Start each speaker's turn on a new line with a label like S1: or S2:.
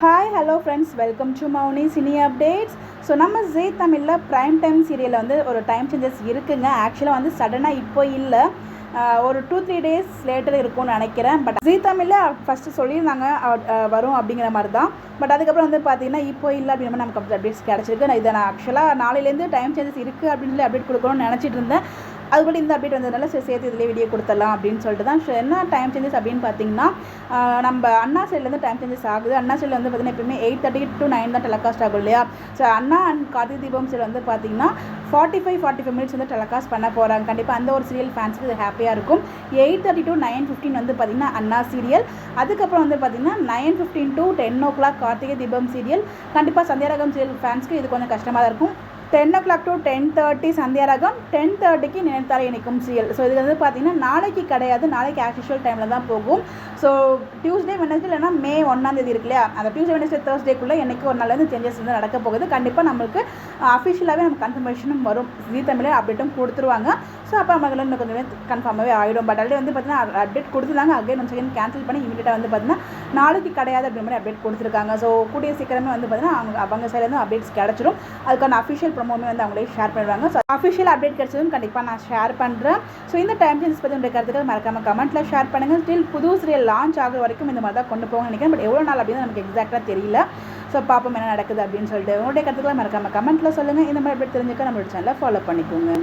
S1: Hi hello friends, welcome to Mouni cine updates. So நம்ம Zee தமிழில் prime time சீரியலில் வந்து ஒரு டைம் சேஞ்சஸ் இருக்குங்க. ஆக்சுவலாக வந்து சடனாக இப்போ இல்லை, ஒரு 2-3 டேஸ் லேட்டர் இருக்கும்னு நினைக்கிறேன். பட் ஜீ தமிழில் ஃபஸ்ட்டு சொல்லியிருந்தாங்க வரும் அப்படிங்கிற மாதிரி தான். பட் அதுக்கப்புறம் வந்து பார்த்தீங்கன்னா இப்போ இல்லை அப்படிங்கிற மாதிரி நமக்கு அப்டேட்ஸ் கிடச்சிருக்கு. நான் ஆக்சுவலாக நாளையிலேருந்து டைம் சேஞ்சஸ் இருக்குது அப்படின்னு சொல்லி அப்டேட் கொடுக்கணும்னு நினச்சிட்டு இருந்தேன். அதுபடி இந்த அப்டேட் வந்ததுனால சேர்த்து இதிலே வீடியோ கொடுத்துடலாம் அப்படின்னு சொல்லிட்டு தான். என்ன டைம் சேஞ்சஸ் அப்படின்னு பார்த்தீங்கன்னா, நம்ம அண்ணா சைட்லேருந்து டைம் சேஞ்சஸ் ஆகுது. அண்ணா சைடில் வந்து பார்த்தீங்கன்னா எப்பவுமே 8:30 to 9 தான் டெலகாஸ்ட் ஆகும் இல்லையா. ஸோ அண்ணா அண்ட் கார்த்திக் தீபம் சைடு வந்து பார்த்தீங்கன்னா 45 மினிட்ஸ் வந்து டெலகாஸ்ட் பண்ண போகிறாங்க. கண்டிப்பாக அந்த ஒரு சீரியல் ஃபேன்ஸுக்கு இது ஹாப்பியாக இருக்கும். 8:30 to 9:15 வந்து பார்த்திங்கன்னா அண்ணா சீரியல். அதுக்கப்புறம் வந்து பார்த்திங்கன்னா 9:15 to 10 o'clock Karthigai Deepam serial. கண்டிப்பாக சந்தியாராகம் சீரியல் ஃபேன்ஸ்க்கு இது கொஞ்சம் கஷ்டமாக தான் இருக்கும். 10 o'clock to 10:30 சந்தியாராகம், 10:30க்கு நினைத்தாலே இணைக்கும் சீரியல். ஸோ இது வந்து பார்த்திங்கன்னா நாளைக்கு கிடையாது, நாளைக்கு ஆக்சுவல் டைமில் தான் போகும். ஸோ டியூஸ்டே வெனஸ்டே இல்லைனா May 1 இருக்கு இல்லையா, அந்த டியூஸ்டே வெனஸ்டே தேர்ஸ்டேக்குள்ளே என்றைக்கு ஒரு நாள் வந்து சேஞ்சஸ் வந்து நடக்க போகுது. கண்டிப்பாக நம்மளுக்கு அஃபிஷியலாகவே நம்ம கன்ஃபர்மேஷனும் வரும், ஜீ தமிழே அப்டேட்டும் கொடுத்துருவாங்க. ஸோ அப்போ நம்மளுக்கு இன்னும் கொஞ்சமே கன்ஃபார்மாகவே ஆகிடும். பட் ஆல்ரெடி வந்து பார்த்திங்கன்னா அப்டேட் கொடுத்துருந்தாங்க, அகைன் ஒன் செகண்ட் கேன்சல் பண்ணி இமீடியட்டாக வந்து பார்த்திங்கன்னா நாளைக்கு கிடையாது அப்படின்ற மாதிரி அப்டேட் கொடுத்துருக்காங்க. ஸோ கூடிய சீக்கிரமே வந்து பார்த்திங்கன்னா அவங்க சைட்லேருந்து அப்டேட்ஸ் கிடச்சிடும். அதுக்கான அஃபிஷியல் ப்ரோமோமே வந்து அவங்களே ஷேர் பண்ணுவாங்க. ஸோ அஃபிஷியல் அப்டேட் கிடச்சதும் கண்டிப்பாக நான் ஷேர் பண்ணுறேன். ஸோ இந்த டைம் சேஞ்சஸ் பற்றி உங்களுடைய கருத்துக்கள் மறக்காமல் கமெண்ட்டில் ஷேர் பண்ணுங்கள். ஸ்டில் புது சீரியல் லான்ச் ஆகிற வரைக்கும் இந்த மாதிரி தான் கொண்டு போகணும்னு நினைக்கிறேன். பட் எவ்வளோ நாள் அப்படின்னு நமக்கு எக்ஸாக்டாக தெரியல. ஸோ பார்ப்போம் என்ன நடக்குது அப்படின்னு சொல்லிட்டு. உங்களுடைய கருத்துக்களை மறக்காமல் கமெண்ட்டில் சொல்லுங்கள். இந்த மாதிரி அப்டேட் தெரிஞ்சுக்க நம்மளோட சேனலை ஃபாலோ பண்ணிக்கோங்க.